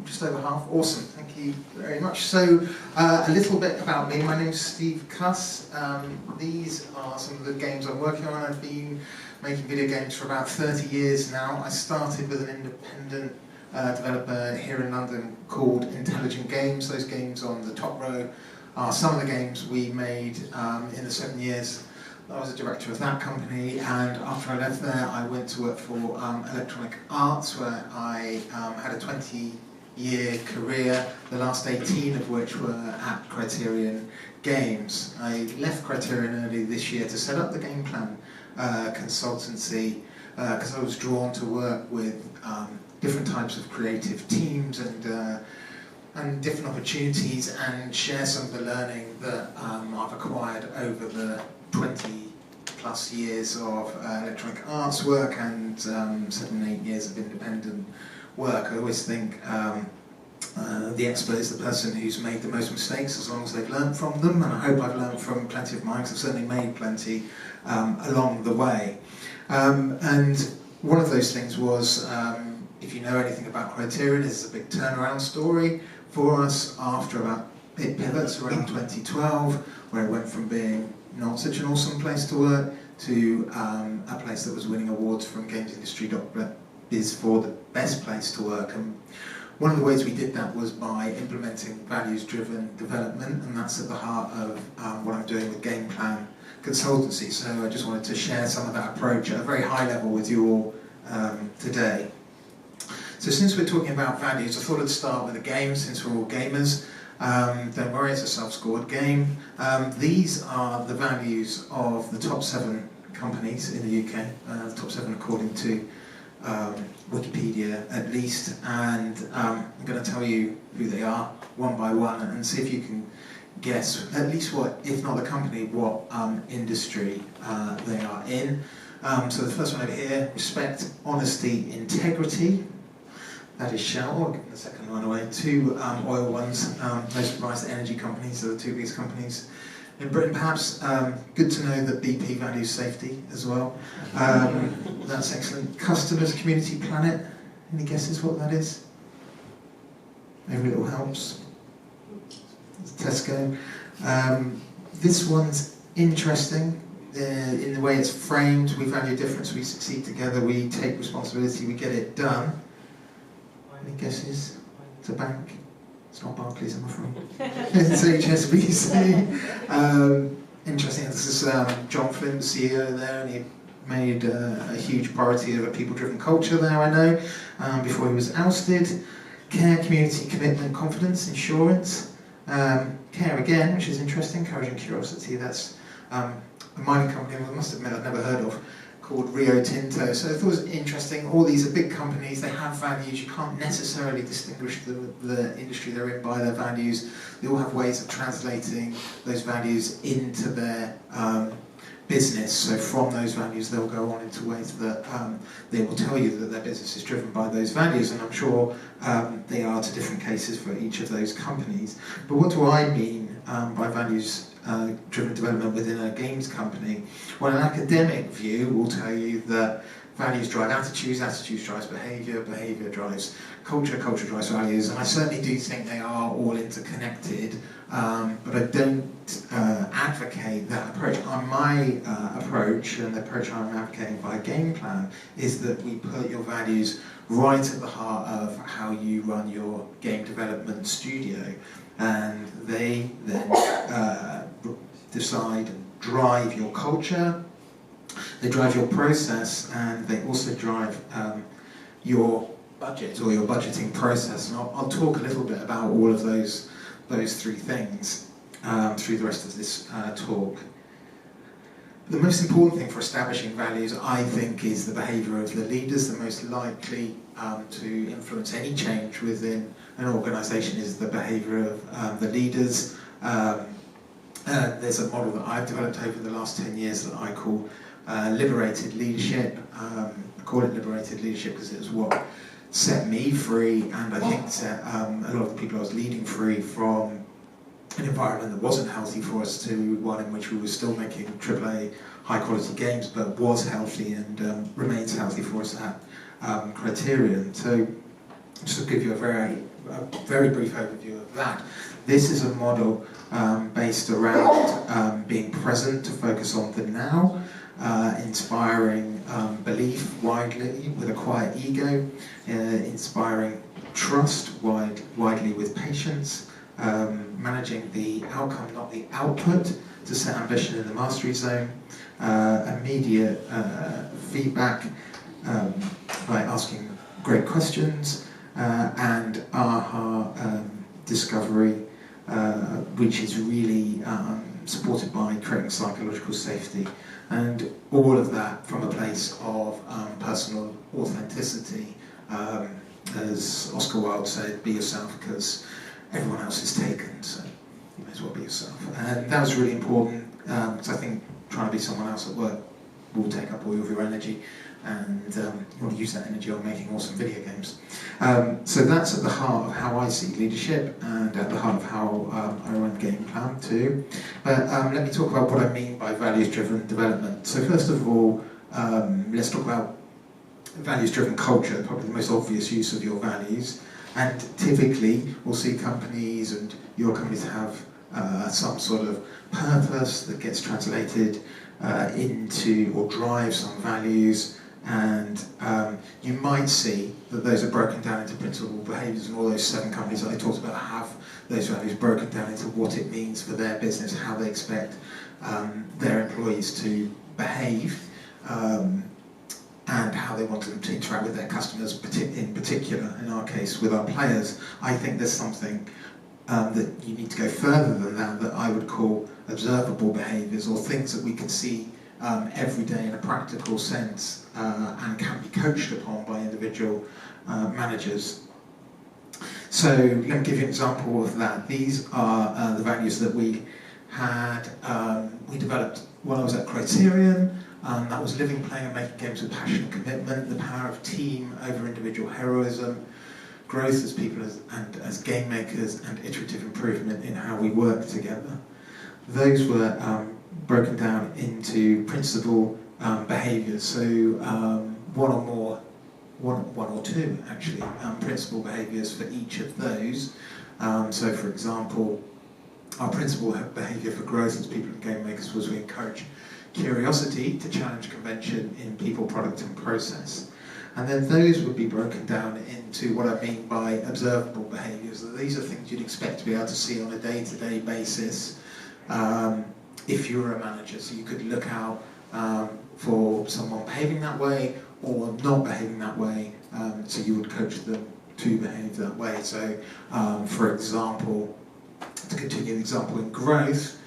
Just over half. Awesome. Thank you very much. So, a little bit about me. My name's Steve Cuss. These are some of the games I'm working on. I've been making video games for about 30 years now. I started with an independent developer here in London called Intelligent Games. Those games on the top row are some of the games we made in the 7 years I was a director of that company, and after I left there I went to work for Electronic Arts, where I had a 20-year career, the last 18 of which were at Criterion Games. I left Criterion early this year to set up the GamePlan Consultancy because I was drawn to work with different types of creative teams and different opportunities, and share some of the learning that I've acquired over the 20 plus years of electronic arts work and 7, 8 years of independent work. I always think the expert is the person who's made the most mistakes as long as they've learned from them, and I hope I've learned from plenty of mine, because I've certainly made plenty along the way. And one of those things was, if you know anything about Criterion, this is a big turnaround story for us after it pivots around 2012, where it went from being not such an awesome place to work to a place that was winning awards from gamesindustry.biz for the best place to work. And one of the ways we did that was by implementing values-driven development, and that's at the heart of what I'm doing with GamePlan Consultancy. So I just wanted to share some of that approach at a very high level with you all today. So since we're talking about values, I thought I'd start with a game, since we're all gamers. Don't worry, it's a self-scored game. These are the values of the top 7 companies in the UK, the top 7 according to Wikipedia at least, and I'm going to tell you who they are one by one and see if you can guess at least what, if not the company, what industry they are in. So the first one over here: respect, honesty, integrity. That is Shell. I'll give the second one away. 2 oil ones. No surprise, the energy companies are the 2 biggest companies in Britain. Perhaps good to know that BP values safety as well. That's excellent. Customers, community, planet. Any guesses what that is? Every little helps. It's Tesco. This one's interesting in the way it's framed. We value difference, we succeed together, we take responsibility, we get it done. Any guesses? It's a bank. It's not Barclays, I'm afraid. It's HSBC. Interesting. This is John Flynn, the CEO there, and he made a huge priority of a people-driven culture there, I know, before he was ousted. Care, community, commitment, confidence, insurance. Care again, which is interesting. Courage and curiosity. That's a mining company I must admit I've never heard of, called Rio Tinto. So I thought it was interesting. All these are big companies, they have values. You can't necessarily distinguish the industry they're in by their values. They all have ways of translating those values into their business. So from those values they'll go on into ways that they will tell you that their business is driven by those values, and I'm sure they are to different cases for each of those companies. But what do I mean by values driven development within a games company? Well, an academic view will tell you that values drive attitudes, attitudes drives behaviour, behaviour drives culture, culture drives values, and I certainly do think they are all interconnected, but I don't advocate that approach. My approach, and the approach I'm advocating via GamePlan, is that we put your values right at the heart of how you run your game development studio, and they then decide and drive your culture, they drive your process, and they also drive your budget, or your budgeting process. And I'll talk a little bit about all of those 3 things through the rest of this talk. The most important thing for establishing values, I think, is the behaviour of the leaders. The most likely to influence any change within an organisation is the behaviour of the leaders. There's a model that I've developed over the last 10 years that I call liberated leadership. I call it liberated leadership because it was what set me free, and I think set a lot of the people I was leading free from an environment that wasn't healthy for us to one in which we were still making AAA high quality games, but was healthy and remains healthy for us at Criterion. So Just to give you a very brief overview of that. This is a model based around being present to focus on the now, inspiring belief widely with a quiet ego, inspiring trust widely with patience, managing the outcome, not the output, to set ambition in the mastery zone, immediate feedback by asking great questions, and aha discovery, which is really supported by creating psychological safety, and all of that from a place of personal authenticity. As Oscar Wilde said, be yourself because everyone else is taken, so you may as well be yourself. And that was really important, because I think trying to be someone else at work will take up all of your energy, and you want to use that energy on making awesome video games. So that's at the heart of how I see leadership, and at the heart of how I run GamePlan too. But let me talk about what I mean by values-driven development. So first of all, let's talk about values-driven culture, probably the most obvious use of your values. And typically, we'll see companies, and your companies have some sort of purpose that gets translated into or drives some values, and you might see that those are broken down into principal behaviours, and all those 7 companies that I talked about have those values broken down into what it means for their business, how they expect their employees to behave, and how they want them to interact with their customers, in particular, in our case, with our players. I think there's something that you need to go further than that I would call observable behaviours, or things that we can see every day in a practical sense, and can be coached upon by individual managers. So let me give you an example of that. These are the values that we had, we developed when I was at Criterion. That was living, playing and making games with passion and commitment, the power of team over individual heroism, growth as people and as game makers, and iterative improvement in how we work together. Those were broken down into principal behaviours, so one or two actually, principal behaviours for each of those. So for example, our principal behaviour for growth as people and game makers was we encourage curiosity to challenge convention in people, product and process. And then those would be broken down into what I mean by observable behaviours. These are things you'd expect to be able to see on a day-to-day basis if you were a manager. So you could look out for someone behaving that way or not behaving that way, so you would coach them to behave that way. So for example, to continue the example in growth,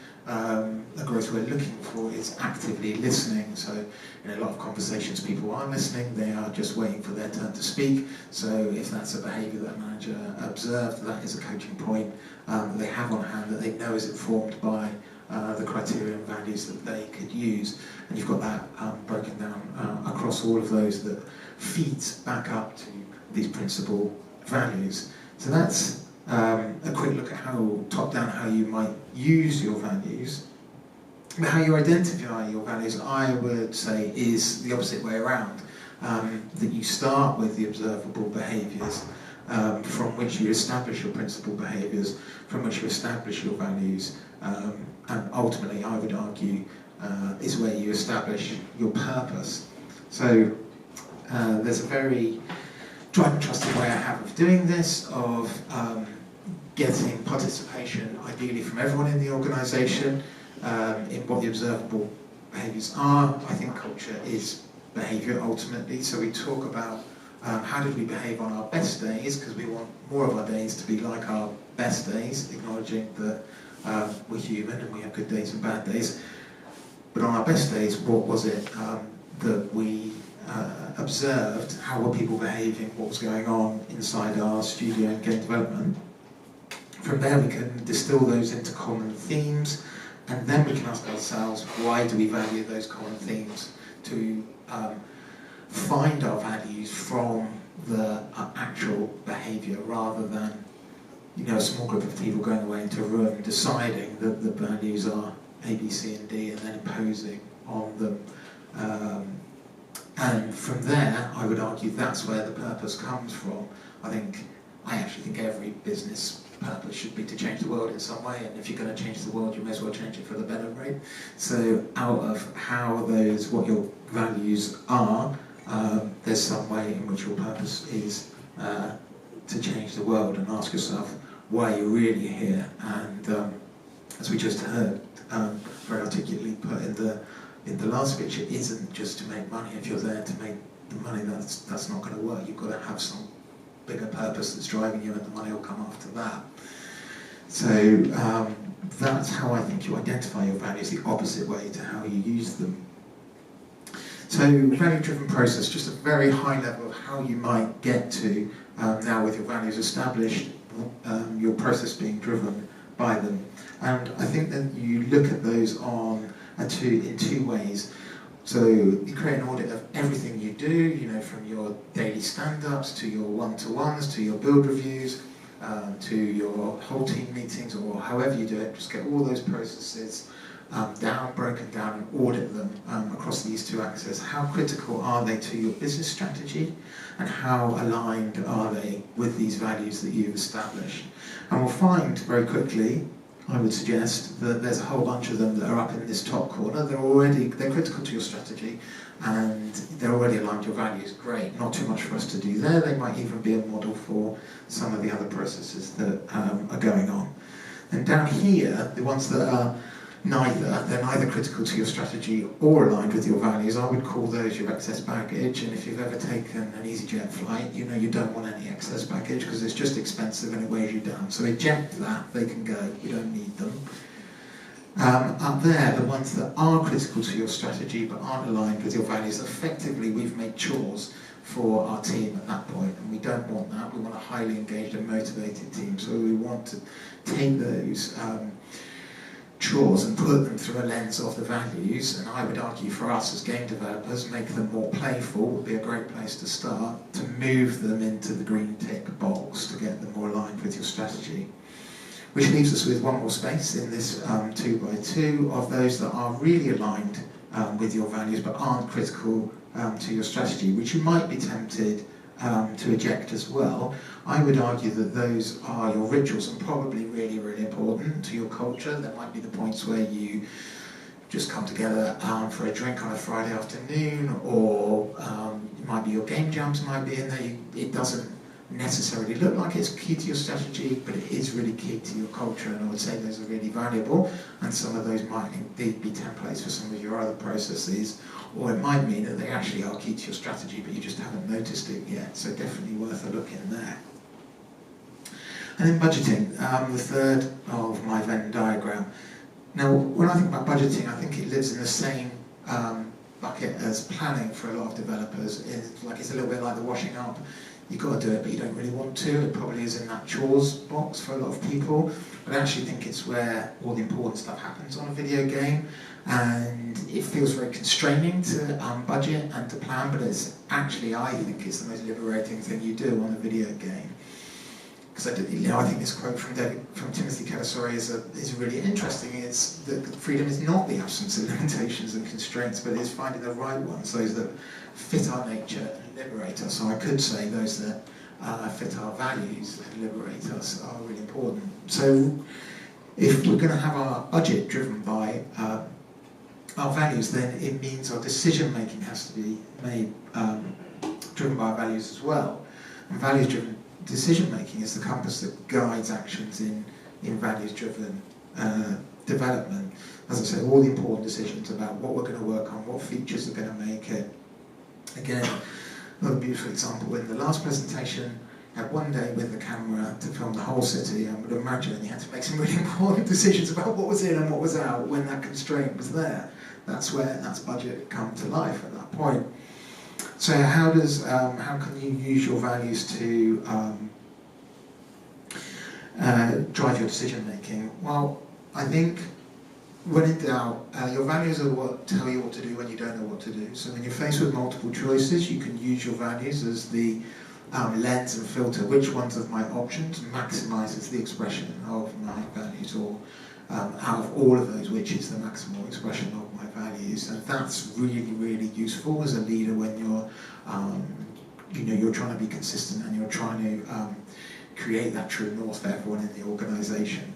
the growth we're looking for is actively listening. So in a lot of conversations, people aren't listening, they are just waiting for their turn to speak. So if that's a behaviour that a manager observed, that is a coaching point that they have on hand, that they know is informed by the Criterion values that they could use. And you've got that broken down across all of those that feeds back up to these principal values. So that's a quick look at how, top-down, how you might use your values. How you identify your values, I would say, is the opposite way around. That you start with the observable behaviours, from which you establish your principal behaviours, from which you establish your values, and ultimately, I would argue, is where you establish your purpose. So there's a very tried and trusted way I have of doing this, of getting participation, ideally from everyone in the organisation, in what the observable behaviours are. I think culture is behaviour ultimately, so we talk about how did we behave on our best days, because we want more of our days to be like our best days, acknowledging that we're human and we have good days and bad days. But on our best days, what was it that we observed? How were people behaving? What was going on inside our studio and game development? From there we can distill those into common themes, and then we can ask ourselves, why do we value those common themes? To find our values from the actual behaviour, rather than a small group of people going away into a room deciding that the values are A, B, C and D and then imposing on them And from there, I would argue that's where the purpose comes from. I actually think every business purpose should be to change the world in some way, and if you're going to change the world, you may as well change it for the better, right? So out of what your values are, there's some way in which your purpose is to change the world, and ask yourself why you're really here. And as we just heard, very articulately put in the last speech, it isn't just to make money. If you're there to make the money, that's not going to work. You've got to have some bigger purpose that's driving you, and the money will come after that. So that's how I think you identify your values, the opposite way to how you use them. So value-driven process, just a very high level of how you might get to, now with your values established, your process being driven by them. And I think that you look at those in two ways. So you create an audit of everything you do, from your daily stand-ups to your one-to-ones, to your build reviews, to your whole team meetings, or however you do it. Just get all those processes broken down, and audit them across these two axes. How critical are they to your business strategy, and how aligned are they with these values that you've established? And we'll find very quickly, I would suggest, that there's a whole bunch of them that are up in this top corner. They're critical to your strategy, and they're already aligned to your values. Great, not too much for us to do there. They might even be a model for some of the other processes that are going on. And down here, the ones that are they're neither critical to your strategy or aligned with your values, I would call those your excess baggage. And if you've ever taken an EasyJet flight, you know you don't want any excess baggage because it's just expensive and it weighs you down. So eject that, they can go, you don't need them. Up there, the ones that are critical to your strategy but aren't aligned with your values, effectively we've made chores for our team at that point, and we don't want that. We want a highly engaged and motivated team, so we want to take those chores and put them through a lens of the values, and I would argue for us as game developers, make them more playful would be a great place to start, to move them into the green tick box to get them more aligned with your strategy. Which leaves us with one more space in this 2x2 of those that are really aligned with your values but aren't critical to your strategy, which you might be tempted to eject as well. I would argue that those are your rituals and probably really, really important to your culture. There might be the points where you just come together for a drink on a Friday afternoon, or it might be your game jams might be in there. It doesn't necessarily look like it's key to your strategy, but it is really key to your culture, and I would say those are really valuable, and some of those might indeed be templates for some of your other processes, or it might mean that they actually are key to your strategy but you just haven't noticed it yet, so definitely worth a look in there. And then budgeting, the third of my Venn diagram. Now when I think about budgeting, I think it lives in the same bucket as planning for a lot of developers. It's a little bit like the washing up. You've got to do it, but you don't really want to. It probably is in that chores box for a lot of people. But I actually think it's where all the important stuff happens on a video game. And it feels very constraining to budget and to plan, but it's actually, I think, it's the most liberating thing you do on a video game. Because I think this quote from Timothy Keller is really interesting. It's that freedom is not the absence of limitations and constraints, but it's finding the right ones, those that fit our nature and liberate us. So I could say those that fit our values and liberate us are really important. So if we're going to have our budget driven by our values, then it means our decision making has to be made driven by our values as well. And values driven decision making is the compass that guides actions in values-driven development. As I say, all the important decisions about what we're going to work on, what features are going to make it. Again, another beautiful example, in the last presentation, I had one day with the camera to film the whole city. I would imagine you had to make some really important decisions about what was in and what was out when that constraint was there. That's budget come to life at that point. So how can you use your values to drive your decision making? Well, I think when in doubt, your values are what tell you what to do when you don't know what to do. So when you're faced with multiple choices, you can use your values as the lens and filter which ones of my options maximizes the expression of my values, or out of all of those, which is the maximal expression of my values. And that's really, really useful as a leader when you're trying to be consistent and you're trying to create that true north for everyone in the organisation.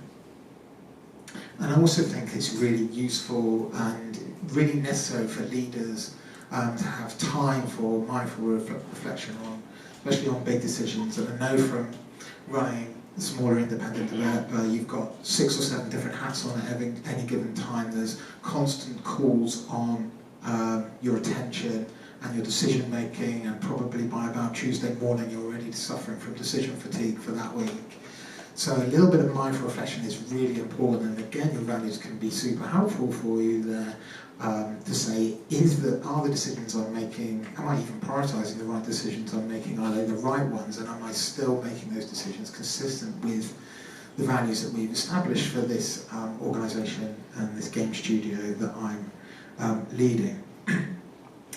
And I also think it's really useful and really necessary for leaders to have time for mindful reflection on, especially on big decisions. And I know from running a smaller independent developer, you've got 6 or 7 different hats on at any given time. There's constant calls on your attention and your decision making, and probably by about Tuesday morning you're already suffering from decision fatigue for that week. So a little bit of mindful reflection is really important, and again your values can be super helpful for you there to say, are the decisions I'm making, am I even prioritising the right decisions I'm making, are they the right ones, and am I still making those decisions consistent with the values that we've established for this organisation and this game studio that I'm leading.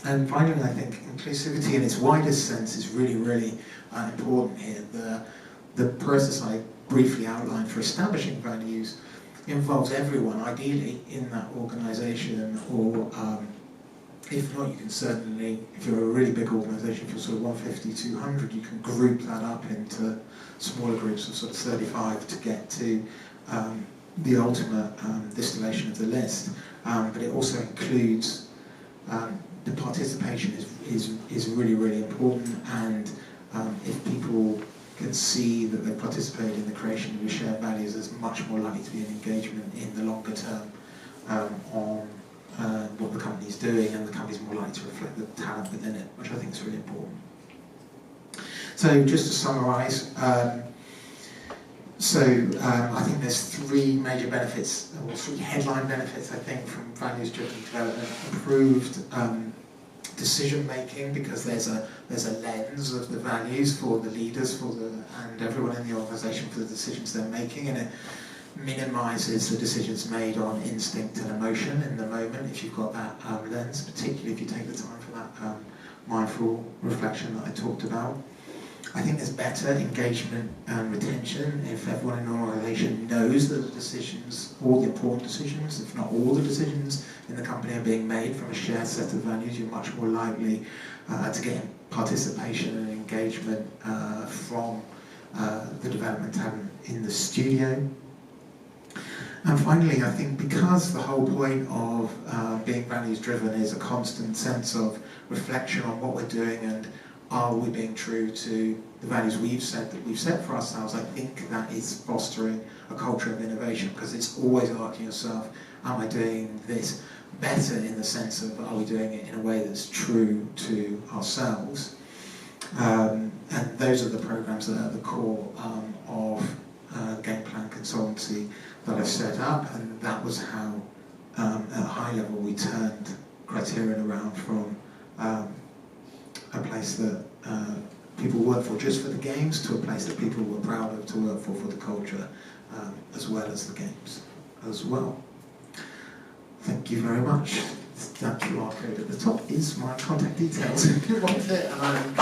And finally, I think inclusivity in its widest sense is really, really important here. The process I briefly outlined for establishing values involves everyone, ideally, in that organisation, or if not, you can certainly, if you're a really big organisation, if you're sort of 150, 200, you can group that up into smaller groups of sort of 35 to get to the ultimate distillation of the list. But it also includes the participation is really, really important, and if people can see that they participate in the creation of your shared values, there's much more likely to be an engagement in the longer term on what the company's doing, and the company's more likely to reflect the talent within it, which I think is really important. So just to summarise, I think there's 3 major benefits, or 3 headline benefits, I think, from values-driven development. Improved decision making, because there's a lens of the values for the leaders and everyone in the organisation for the decisions they're making, and it minimises the decisions made on instinct and emotion in the moment if you've got that lens, particularly if you take the time for that mindful reflection that I talked about. I think there's better engagement and retention if everyone in an organisation knows that the decisions, all the important decisions, if not all the decisions in the company are being made from a shared set of values. You're much more likely to get participation and engagement from the development talent in the studio. And finally, I think because the whole point of being values driven is a constant sense of reflection on what we're doing and are we being true to the values we've set for ourselves, I think that is fostering a culture of innovation, because it's always asking yourself, am I doing this better, in the sense of are we doing it in a way that's true to ourselves? And those are the programs that are at the core of GamePlan Consultancy that I've set up, and that was how at a high level we turned criterion around from a place that people work for just for the games to a place that people were proud of to work for the culture, as well as the games as well. Thank you very much. That QR code at the top is my contact details if you want it, and I'm